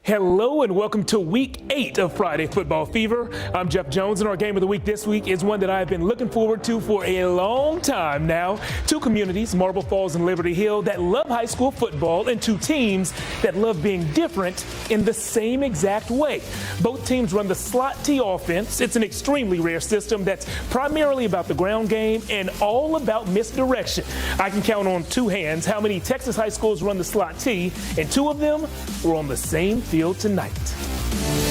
Hello and welcome to week 8 of Friday Football Fever. I'm Jeff Jones, and our game of the week this week is one that I've been looking forward to for a long time now. Two communities, Marble Falls and Liberty Hill, that love high school football, and two teams that love being different in the same exact way. Both teams run the slot T offense. It's an extremely rare system that's primarily about the ground game and all about misdirection. I can count on two hands how many Texas high schools run the slot T, and two of them were on the same field tonight.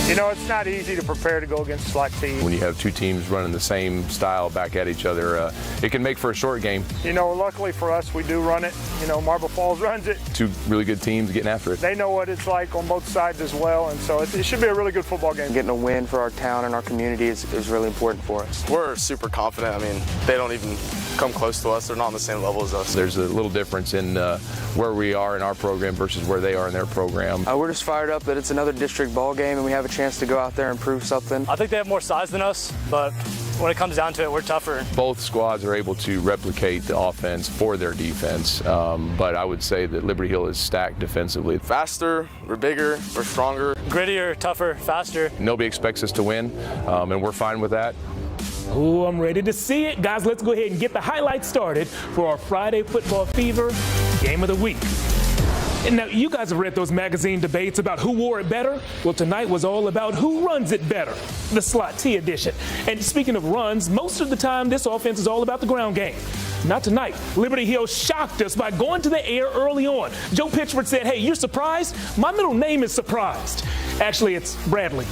You know, it's not easy to prepare to go against slot T. When you have two teams running the same style back at each other, it can make for a short game. You know, luckily for us, we do run it. You know, Marble Falls runs it. Two really good teams getting after it. They know what it's like on both sides as well, and so it should be a really good football game. Getting a win for our town and our community is really important for us. We're super confident. I mean, they don't even come close to us. They're not on the same level as us. There's a little difference in where we are in our program versus where they are in their program. We're just fired up that it's another district ball game and we have a chance to go out there and prove something. I think they have more size than us, but when it comes down to it, we're tougher. Both squads are able to replicate the offense for their defense, but I would say that Liberty Hill is stacked defensively. Faster, we're bigger, we're stronger. Grittier, tougher, faster. Nobody expects us to win, and we're fine with that. Oh, I'm ready to see it. Guys, let's go ahead and get the highlights started for our Friday Football Fever Game of the Week. And now, you guys have read those magazine debates about who wore it better. Well, tonight was all about who runs it better, the slot T edition. And speaking of runs, most of the time this offense is all about the ground game. Not tonight. Liberty Hill shocked us by going to the air early on. Joe Pitchford said, "Hey, you're surprised? My middle name is Surprised." Actually, it's Bradley.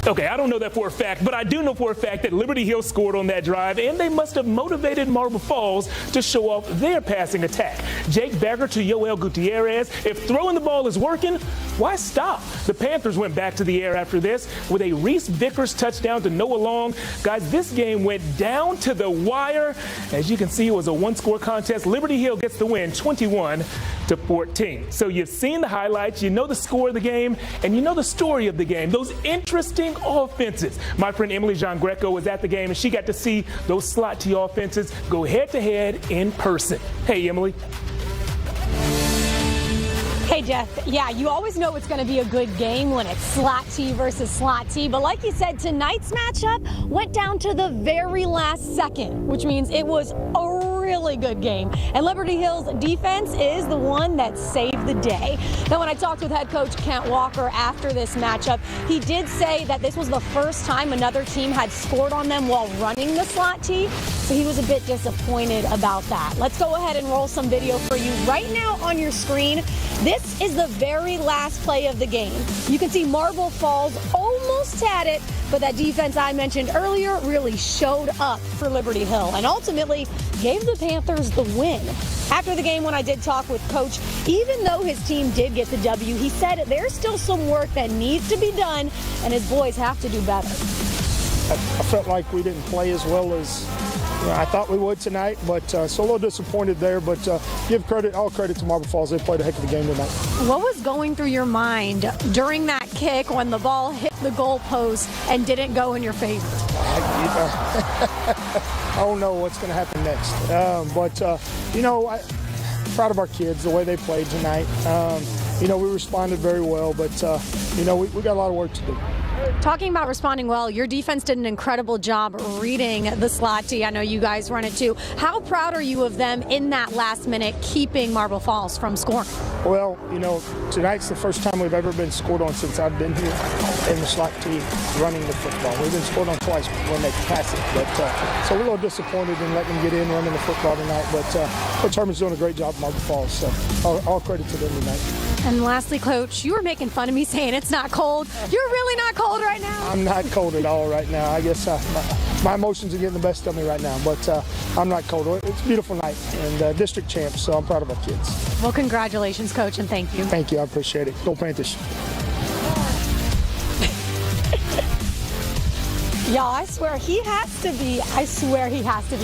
Okay, I don't know that for a fact, but I do know for a fact that Liberty Hill scored on that drive, and they must have motivated Marble Falls to show off their passing attack. Jake Bagger to Yoel Gutierrez. If throwing the ball is working, why stop? The Panthers went back to the air after this with a Reese Vickers touchdown to Noah Long. Guys, this game went down to the wire. As you can see, it was a one-score contest. Liberty Hill gets the win, 21-14. So you've seen the highlights, you know the score of the game, and you know the story of the game. Those interesting offenses. My friend Emily Jean Greco was at the game, and she got to see those slot T offenses go head-to-head in person. Hey, Emily. Hey, Jeff. Yeah, you always know it's going to be a good game when it's slot T versus slot T. But like you said, tonight's matchup went down to the very last second, which means it was a really good game. And Liberty Hill's defense is the one that saved the day. Now, when I talked with head coach Kent Walker after this matchup, he did say that this was the first time another team had scored on them while running the slot T. So he was a bit disappointed about that. Let's go ahead and roll some video for you right now on your screen. This is the very last play of the game. You can see Marble Falls almost had it, but that defense I mentioned earlier really showed up for Liberty Hill and ultimately gave the Panthers the win. After the game, when I did talk with Coach, even though his team did get the W, he said there's still some work that needs to be done and his boys have to do better. I felt like we didn't play as well as I thought we would tonight, but so a little disappointed there, but give all credit to Marble Falls. They played a heck of a game tonight. What was going through your mind during that kick when the ball hit the goalpost and didn't go in your favor? I don't know what's going to happen next, but you know, proud of our kids, the way they played tonight. You know, we responded very well, but you know, we got a lot of work to do. Talking about responding well, your defense did an incredible job reading the slot T. I know you guys run it too. How proud are you of them in that last minute keeping Marble Falls from scoring? Well, you know, tonight's the first time we've ever been scored on since I've been here in the slot T running the football. We've been scored on twice when they pass it, but so we're a little disappointed in letting them get in running the football tonight, but Coach Herman's doing a great job at Marble Falls, so all credit to them tonight. And lastly, Coach, you were making fun of me saying it's not cold. You're really not cold right now. I'm not cold at all right now. I guess my emotions are getting the best of me right now, but I'm not cold. It's a beautiful night and district champs, so I'm proud of our kids. Well, congratulations, Coach, and thank you. Thank you. I appreciate it. Go Panthers. Y'all, I swear he has to be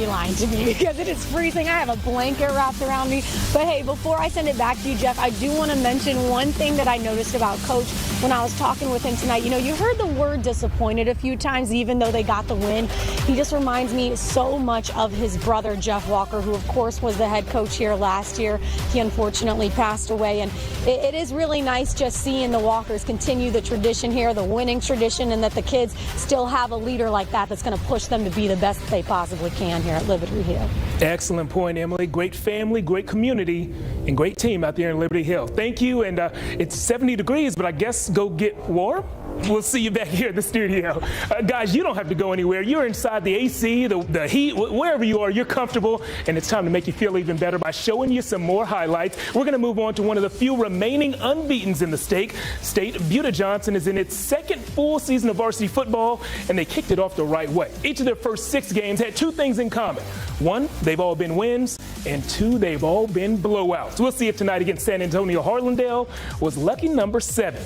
lying to me because it is freezing. I have a blanket wrapped around me. But hey, before I send it back to you, Jeff, I do want to mention one thing that I noticed about Coach when I was talking with him tonight. You know, you heard the word disappointed a few times, even though they got the win. He just reminds me so much of his brother, Jeff Walker, who of course was the head coach here last year. He unfortunately passed away. And it is really nice just seeing the Walkers continue the tradition here, the winning tradition, and that the kids still have a leader like that that's going to push them to be the best that they possibly can here at Liberty Hill. Excellent point, Emily. Great family, great community, and great team out there in Liberty Hill. Thank you. And it's 70 degrees, but I guess go get warm. We'll see you back here at the studio. Guys, you don't have to go anywhere. You're inside the AC, the heat, wherever you are, you're comfortable, and it's time to make you feel even better by showing you some more highlights. We're going to move on to one of the few remaining unbeatens in the state. BUDA Johnson is in its second full season of varsity football, and they kicked it off the right way. Each of their first 6 games had 2 things in common. 1, they've all been wins, and 2, they've all been blowouts. We'll see if tonight against San Antonio HARLANDALE was lucky number 7.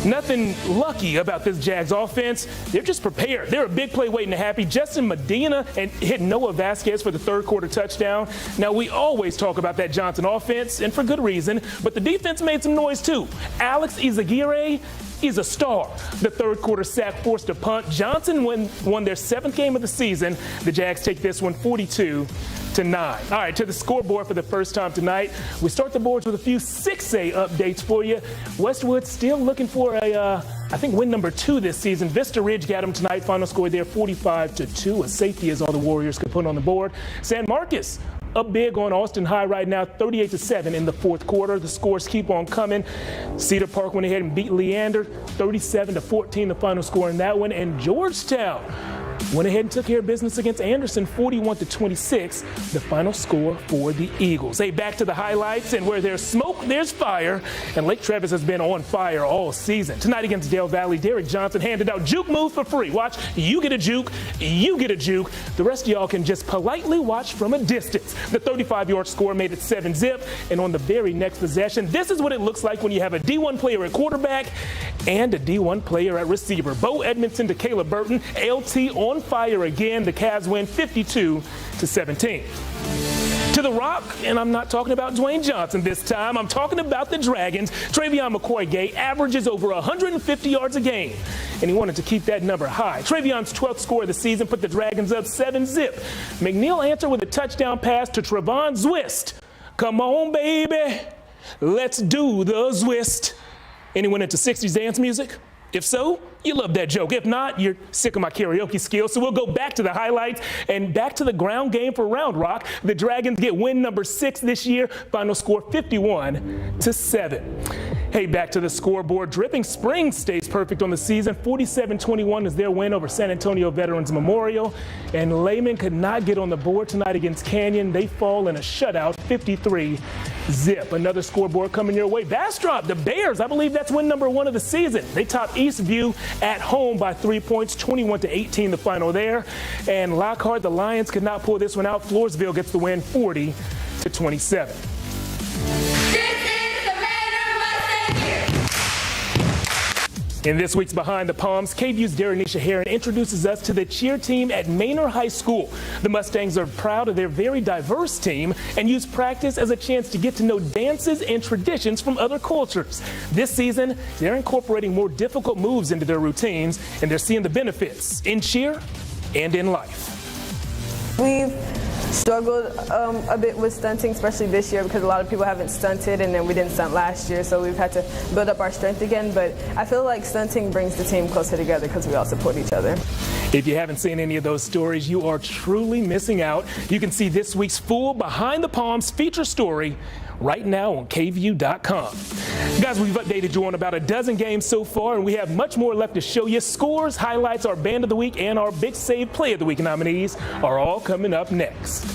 Nothing lucky about this Jags offense. They're just prepared. They're a big play waiting to happen. Justin Medina and hit Noah Vasquez for the 3rd quarter touchdown. Now, we always talk about that Johnson offense, and for good reason, but the defense made some noise too. Alex Izaguirre is a star. The 3rd quarter sack forced a punt. Johnson won their 7th game of the season. The Jags take this one 42-9. All right, to the scoreboard for the first time tonight. We start the boards with a few 6A updates for you. Westwood still looking for I think win number 2 this season. Vista Ridge got them tonight. Final score there 45-2. A safety is all the Warriors could put on the board. San Marcos up big on Austin High right now, 38-7 in the 4th quarter. The scores keep on coming. Cedar Park went ahead and beat Leander, 37-14, the final score in that one. And Georgetown went ahead and took care of business against Anderson, 41-26, the final score for the Eagles. Hey, back to the highlights, and where there's smoke, there's fire, and Lake Travis has been on fire all season. Tonight against Dale Valley, Derek Johnson handed out juke moves for free. Watch, you get a juke, you get a juke. The rest of y'all can just politely watch from a distance. The 35-yard score made it 7-zip, and on the very next possession, this is what it looks like when you have a D1 player at quarterback and a D1 player at receiver. Bo Edmondson to Caleb Burton, LT on fire again. The Cavs win 52-17. To the Rock, and I'm not talking about Dwayne Johnson this time. I'm talking about the Dragons. Travion McCoy-Gay averages over 150 yards a game, and he wanted to keep that number high. Travion's 12th score of the season put the Dragons up 7-zip. McNeil answered with a touchdown pass to Trevon Zwist. Come on, baby. Let's do the Zwist. Anyone into 60s dance music? If so, you love that joke. If not, you're sick of my karaoke skills. So we'll go back to the highlights and back to the ground game for Round Rock. The Dragons get win number 6 this year. Final score 51-7. Hey, back to the scoreboard. Dripping Springs stays perfect on the season. 47-21 is their win over San Antonio Veterans Memorial. And Lehman could not get on the board tonight against Canyon. They fall in a shutout, 53-zip. Another scoreboard coming your way. Bastrop, the Bears, I believe that's win number 1 of the season. They top Eastview at home by 3 points, 21-18 the final there. And Lockhart, the Lions could not pull this one out. Floresville gets the win 40-27. In this week's Behind the Palms, KVUE's Darenisha Heron introduces us to the cheer team at Manor High School. The Mustangs are proud of their very diverse team and use practice as a chance to get to know dances and traditions from other cultures. This season, they're incorporating more difficult moves into their routines, and they're seeing the benefits in cheer and in life. We've struggled a bit with stunting, especially this year because a lot of people haven't stunted, and then we didn't stunt last year, so we've had to build up our strength again. But I feel like stunting brings the team closer together because we all support each other. If you haven't seen any of those stories, you are truly missing out. You can see this week's full Behind the Palms feature story right now on KVUE.com. Guys, we've updated you on about a dozen games so far, and we have much more left to show you. Scores, highlights, our Band of the Week, and our Big Save Play of the Week nominees are all coming up next.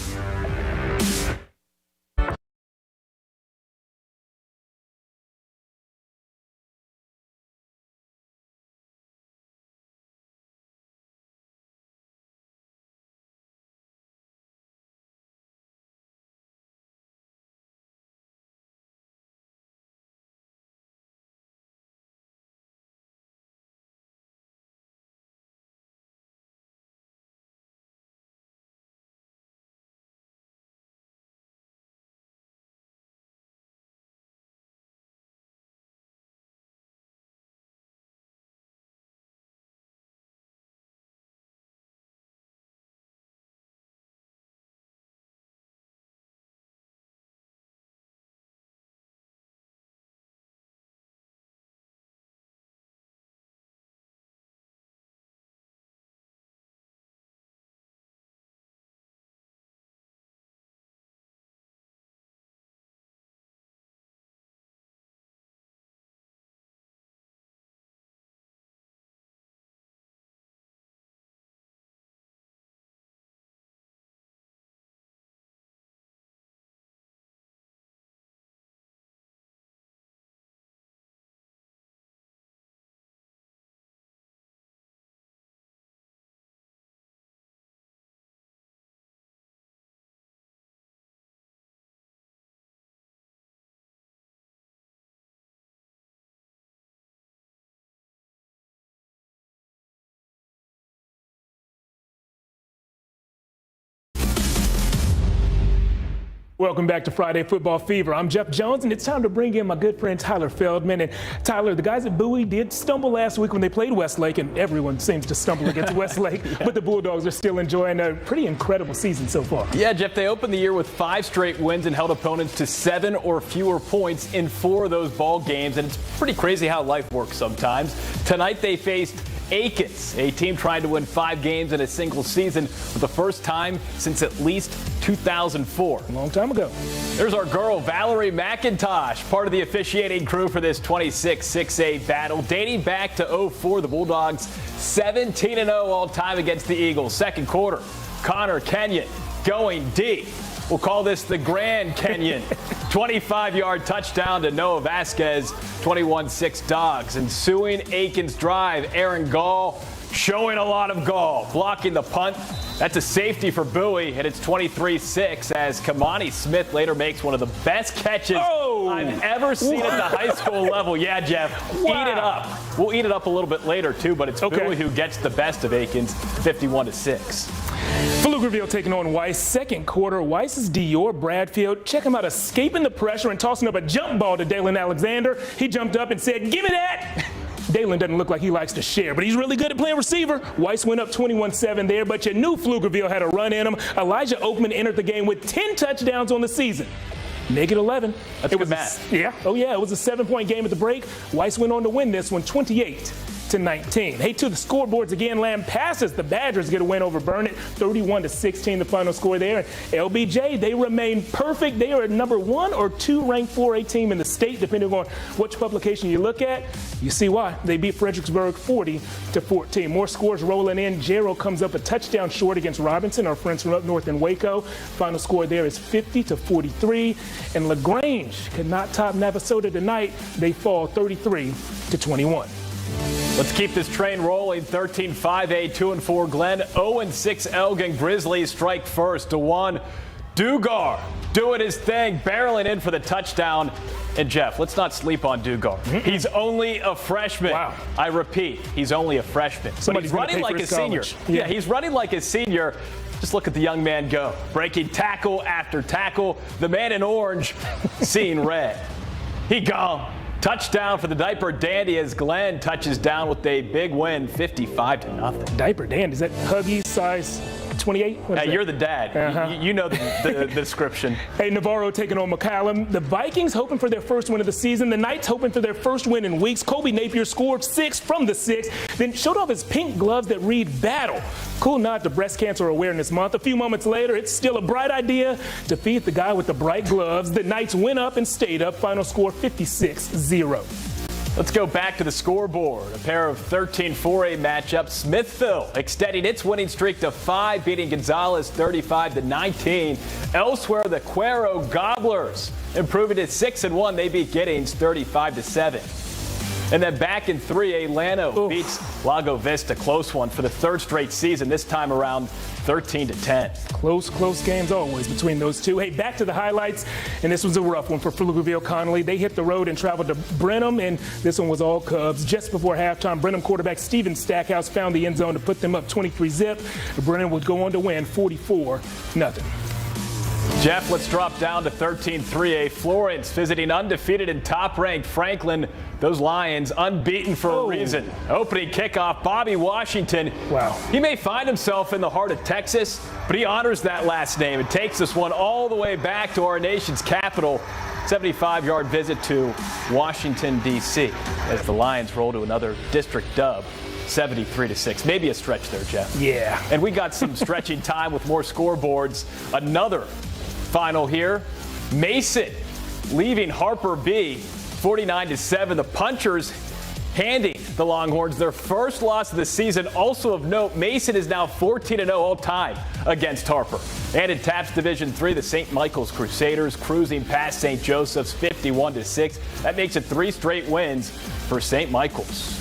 Welcome back to Friday Football Fever. I'm Jeff Jones, and it's time to bring in my good friend Tyler Feldman. And Tyler, the guys at Bowie did stumble last week when they played Westlake, and everyone seems to stumble against Westlake, but the Bulldogs are still enjoying a pretty incredible season so far. Yeah, Jeff, they opened the year with 5 straight wins and held opponents to 7 or fewer points in 4 of those ball games, and it's pretty crazy how life works sometimes. Tonight they faced AKINS, a team trying to win 5 games in a single season for the first time since at least 2004. A long time ago. There's our girl, Valerie McIntosh, part of the officiating crew for this 26-6A battle. Dating back to 2004, the Bulldogs 17-0 all time against the Eagles. Second quarter, Connor Kenyon going deep. We'll call this the Grand Kenyon. 25-yard touchdown to Noah Vasquez, 21-6 Dogs. Ensuing AKINS drive, Aaron Gall showing a lot of gall, blocking the punt. That's a safety for Bowie, and it's 23-6 as Kamani Smith later makes one of the best catches I've ever seen at the high school level. Yeah, Jeff, eat it up. We'll eat it up a little bit later, too, but it's Bowie who gets the best of AKINS, 51-6. Pflugerville taking on Weiss. Second quarter, Weiss's Dior Bradfield. Check him out, escaping the pressure and tossing up a jump ball to Dalen Alexander. He jumped up and said, "Give me that." Dalen doesn't look like he likes to share, but he's really good at playing receiver. Weiss went up 21-7 there, but you knew Pflugerville had a run in him. Elijah Oakman entered the game with 10 touchdowns on the season. Make it 11. That's good math. Yeah. Oh, yeah. It was a 7-point game at the break. Weiss went on to win this one 28-19. Hey, to the scoreboards again. Lamb passes. The Badgers get a win over Burnett, 31-16, the final score there. And LBJ, they remain perfect. They are number 1 or 2 ranked 4A team in the state, depending on which publication you look at. You see why. They beat Fredericksburg 40-14. More scores rolling in. Jarrow comes up a touchdown short against Robinson, our friends from up north in Waco. Final score there is 50-43. And LaGrange could not top Navasota tonight. They fall 33-21. Let's keep this train rolling. 13-5A, 2-4 Glenn, 0-6 Elgin. Grizzlies strike first. DeJuan Dugar doing his thing, barreling in for the touchdown. And Jeff, let's not sleep on Dugar. He's only a freshman. Wow. I repeat, he's only a freshman. Somebody's but he's running like a senior. Yeah, he's running like a senior. Just look at the young man go. Breaking tackle after tackle. The man in orange seeing red. He gone. Touchdown for the Diaper Dandy as Glenn touches down with a big win, 55-0. Diaper Dandy, is that Huggies size 28? Hey, you're the dad. You know the description. Hey, Navarro taking on MCCALLUM. The Vikings hoping for their first win of the season. The Knights hoping for their first win in weeks. Kobe Napier scored 6 from the 6, then showed off his pink gloves that read battle. Cool nod to Breast Cancer Awareness Month. A few moments later, it's still a bright idea to feed the guy with the bright gloves. The Knights went up and stayed up. Final score 56-0. Let's go back to the scoreboard. A pair of 13-4A matchups. Smithville extending its winning streak to 5, beating Gonzales 35-19. Elsewhere, the Cuero Gobblers improving to 6-1. They beat Giddings 35-7. And then back in 3A, Llano beats Lago Vista. Close one for the 3rd straight season, this time around 13-10. Close games always between those two. Hey, back to the highlights, and this was a rough one for Pflugerville Connally. They hit the road and traveled to Brenham, and this one was all Cubs. Just before halftime, Brenham quarterback Steven Stackhouse found the end zone to put them up 23-zip. Brenham would go on to win 44-0. Jeff, let's drop down to 13-3A. Florence visiting undefeated and top-ranked Franklin. Those Lions unbeaten for a reason. Opening kickoff, Bobby Washington. Wow. He may find himself in the heart of Texas, but he honors that last name and takes this one all the way back to our nation's capital. 75-yard visit to Washington, D.C. as the Lions roll to another district dub. 73-6. Maybe a stretch there, Jeff. Yeah. And we got some stretching time with more scoreboards. Another final here. Mason leaving Harper B 49-7. The Punchers handing the Longhorns their first loss of the season. Also of note, Mason is now 14-0 all time against Harper. And in TAPS Division III, the St. Michael's Crusaders cruising past St. Joseph's 51-6. That makes it 3 straight wins for St. Michael's.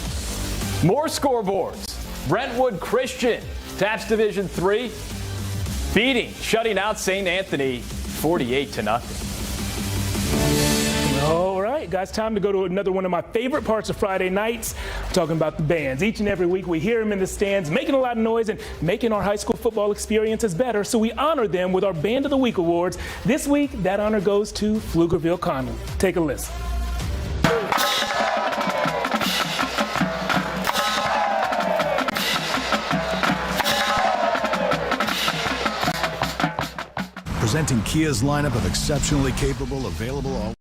More scoreboards. Brentwood Christian, TAPS Division III, shutting out St. Anthony 48-0. All right. guys, time to go to another one of my favorite parts of Friday nights. I'm talking about the bands. Each and every week we hear them in the stands making a lot of noise and making our high school football experiences better, so we honor them with our Band of the Week awards. This week, that honor goes to Pflugerville Connally. Take a listen. Presenting Kia's lineup of exceptionally capable, available all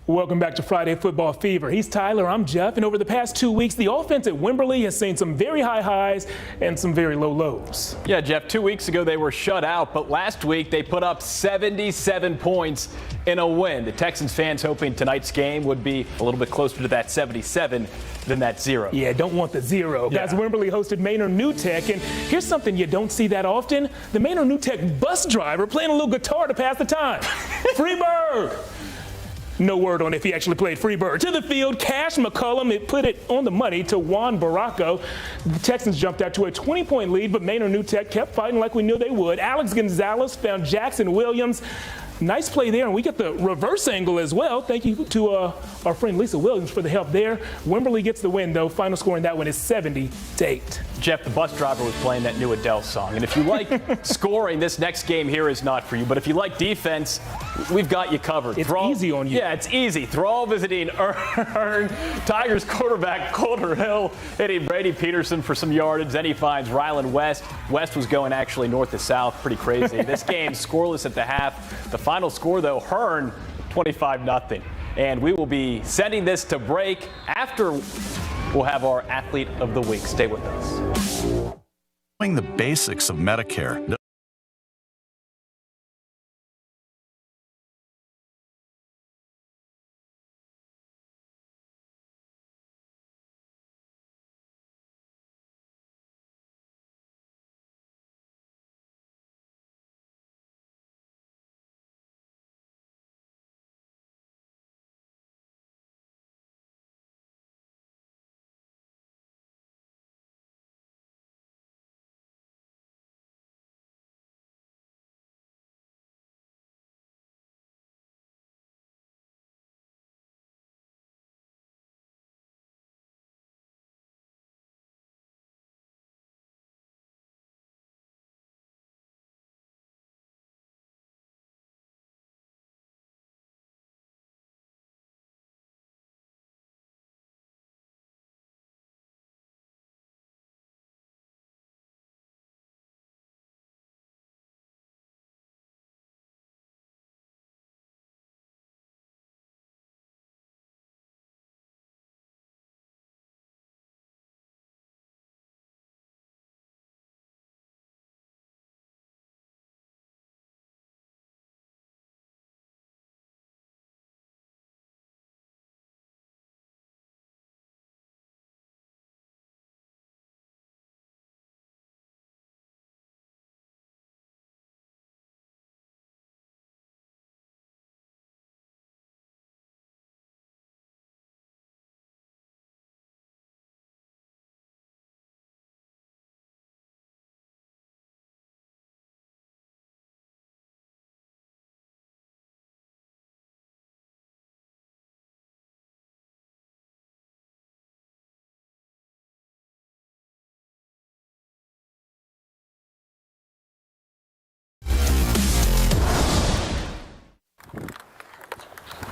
Welcome back to Friday Football Fever. He's Tyler, I'm Jeff, and over the past 2 weeks, the offense at Wimberley has seen some very high highs and some very low lows. Yeah, Jeff, 2 weeks ago they were shut out, but last week they put up 77 points in a win. The Texans fans hoping tonight's game would be a little bit closer to that 77 than that 0. Yeah, don't want the 0. Yeah. Guys, Wimberley hosted Manor New Tech, and here's something you don't see that often. The Manor New Tech bus driver playing a little guitar to pass the time. Freebird! No word on if he actually played Freebird. To the field, Cash McCullum, it put it on the money to Juan Barraco. The Texans jumped out to a 20-point lead, but Manor New Tech kept fighting like we knew they would. Alex Gonzalez found Jackson Williams. Nice play there, and we get the reverse angle as well. Thank you to our friend Lisa Williams for the help there. Wimberley gets the win, though. Final score in that one is 70-8. Jeff, the bus driver was playing that new Adele song. And if you like scoring, this next game here is not for you. But if you like defense, we've got you covered. It's easy on you. Yeah, it's easy. Thrall visiting HEARNE. Tigers quarterback Colter Hill hitting Brady Peterson for some yardage. Then he finds Ryland West. West was going actually north to south. Pretty crazy. This game scoreless at the half. The final score, though, HEARNE 25-0. And we will be sending this to break. After, we'll have our Athlete of the Week. Stay with us. knowing the basics of Medicare.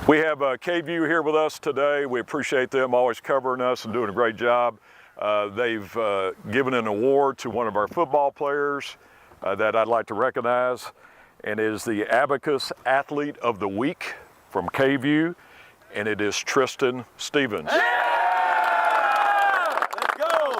We have KVUE here with us today. We appreciate them always covering us and doing a great job. They've given an award to one of our football players that I'd like to recognize, and it is the Abacus Athlete of the Week from KVUE, and it is Tristan Stevens. Let's go!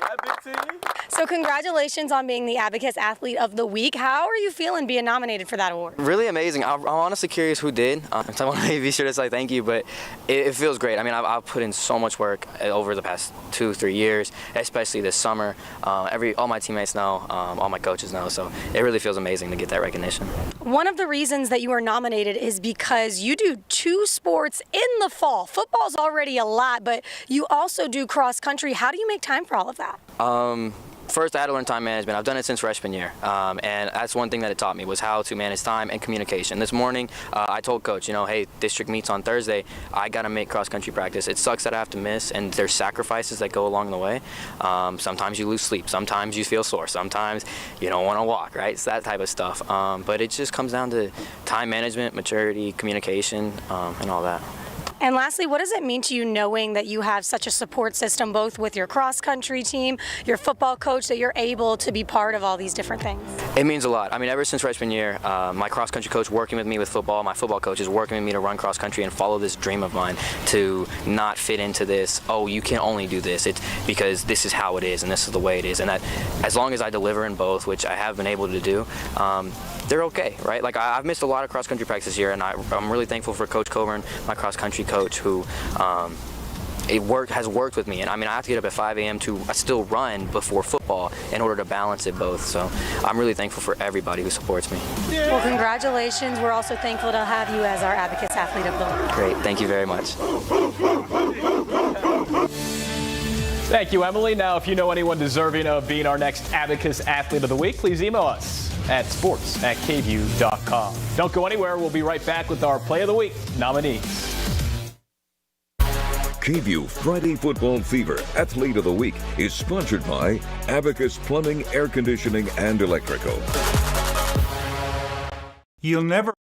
That big team. So congratulations on being the Abacus Athlete of the Week. How are you feeling being nominated for that award? Really amazing. I'm honestly curious who did. So I want to be sure to say thank you, but it feels great. I mean, I've put in so much work over the past 2-3 years, especially this summer. All my teammates know, all my coaches know, so it really feels amazing to get that recognition. One of the reasons that you are nominated is because you do 2 sports in the fall. Football's already a lot, but you also do cross country. How do you make time for all of that? First, I had to learn time management. I've done it since freshman year, and that's one thing that it taught me was how to manage time and communication. This morning, I told Coach, hey, district meets on Thursday. I got to make cross-country practice. It sucks that I have to miss, and there's sacrifices that go along the way. Sometimes you lose sleep. Sometimes you feel sore. Sometimes you don't want to walk, right? It's that type of stuff. But it just comes down to time management, maturity, communication, and all that. And lastly, what does it mean to you knowing that you have such a support system, both with your cross-country team, your football coach, that you're able to be part of all these different things? It means a lot. I mean, ever since freshman year, my cross-country coach working with me with football, my football coach is working with me to run cross-country and follow this dream of mine to not fit into this, oh, you can only do this. It's because this is how it is and this is the way it is. And that as long as I deliver in both, which I have been able to do, they're okay, right? Like I've missed a lot of cross-country practice this year, and I'm really thankful for Coach Coburn, my cross-country coach, who has worked with me. And I mean, I have to get up at 5 a.m. to still run before football in order to balance it both. So I'm really thankful for everybody who supports me. Well, congratulations. We're also thankful to have you as our Abacus Athlete of the Week. Great. Thank you very much. Thank you, Emily. Now, if you know anyone deserving of being our next Abacus Athlete of the Week, please email us at sports@kvue.com. Don't go anywhere. We'll be right back with our Play of the Week nominees. KVUE Friday Football Fever Athlete of the Week is sponsored by Abacus Plumbing, Air Conditioning, and Electrical. You'll never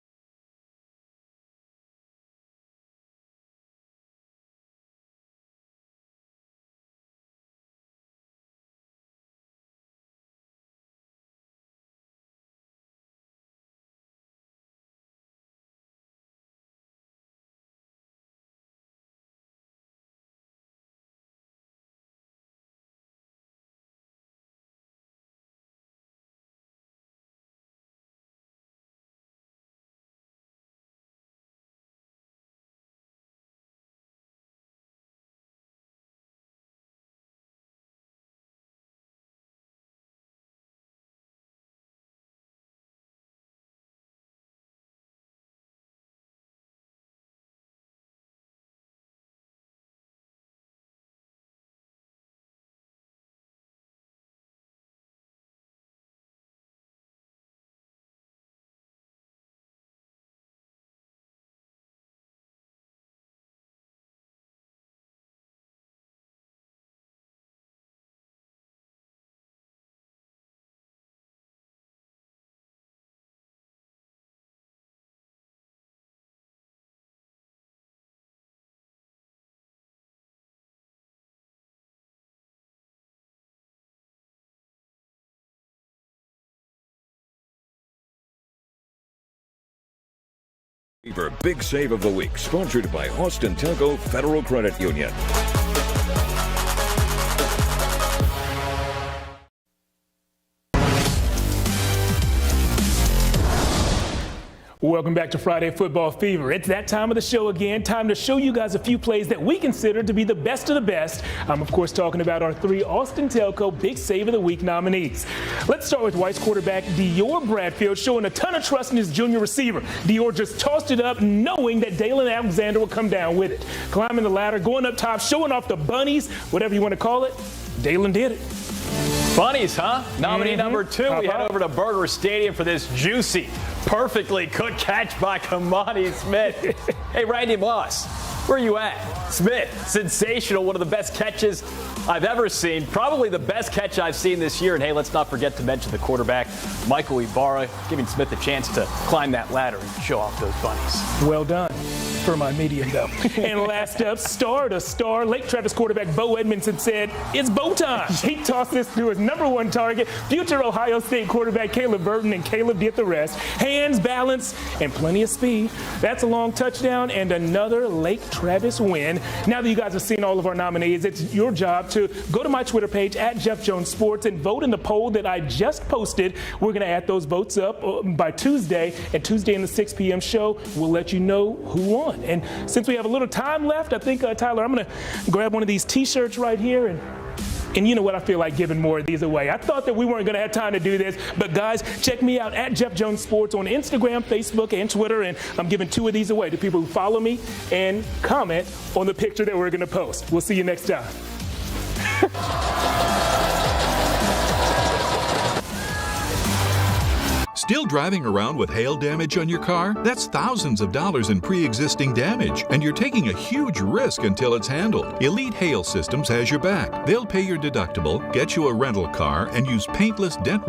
Fever Big Save of the Week, sponsored by Austin Telco Federal Credit Union. Welcome back to Friday Football Fever. It's that time of the show again. Time to show you guys a few plays that we consider to be the best of the best. I'm, of course, talking about our 3 Austin Telco Big Save of the Week nominees. Let's start with Weiss quarterback Dior Bradfield showing a ton of trust in his junior receiver. Dior just tossed it up knowing that Dalen Alexander would come down with it. Climbing the ladder, going up top, showing off the bunnies, whatever you want to call it. Dalen did it. Bunnies, huh? Nominee number 2. We head over to Burger Stadium for this juicy, perfectly cooked catch by Kamani Smith. Hey, Randy Moss, Where are you at? Smith, sensational, one of the best catches I've ever seen. Probably the best catch I've seen this year. And hey, let's not forget to mention the quarterback, Michael Ibarra, giving Smith a chance to climb that ladder and show off those bunnies. Well done. For my medium, though. And last up, star to star, Lake Travis quarterback Bo Edmondson said, "It's Bo time." He tossed this to his #1 target, future Ohio State quarterback Caleb Burton, and Caleb did the rest. Hands, balance, and plenty of speed. That's a long touchdown and another Lake Travis win. Now that you guys have seen all of our nominees, it's your job to go to my Twitter page at Jeff Jones Sports and vote in the poll that I just posted. We're going to add those votes up by Tuesday, and Tuesday in the 6 p.m. show, we'll let you know who won. And since we have a little time left, I think, Tyler, I'm going to grab one of these T-shirts right here. And you know what? I feel like giving more of these away. I thought that we weren't going to have time to do this. But, guys, check me out at Jeff Jones Sports on Instagram, Facebook, and Twitter. And I'm giving 2 of these away to people who follow me and comment on the picture that we're going to post. We'll see you next time. Still driving around with hail damage on your car? That's thousands of dollars in pre-existing damage, and you're taking a huge risk until it's handled. Elite Hail Systems has your back. They'll pay your deductible, get you a rental car, and use paintless dent repair